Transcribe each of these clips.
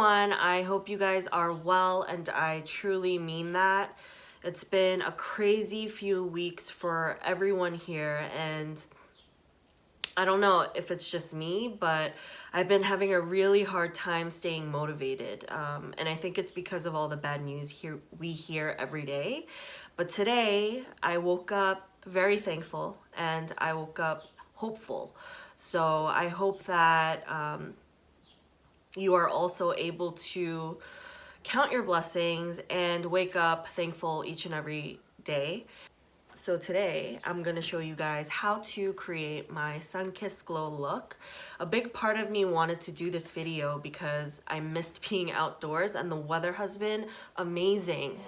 everyone. I hope you guys are well, and I truly mean that. It's been a crazy few weeks for everyone here, and I don't know if it's just me, but I've been having a really hard time staying motivated. And I think it's because of all the bad news we hear every day. But today I woke up very thankful and I woke up hopeful. So I hope that you are also able to count your blessings and wake up thankful each and every day. So today I'm gonna show you guys how to create my sun-kissed glow look. A big part of me wanted to do this video because I missed being outdoors and the weather has been amazing.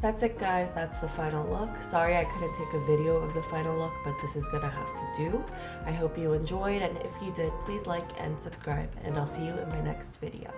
That's it, guys. That's the final look. Sorry I couldn't take a video of the final look, but this is gonna have to do. I hope you enjoyed, and if you did, please like and subscribe, and I'll see you in my next video.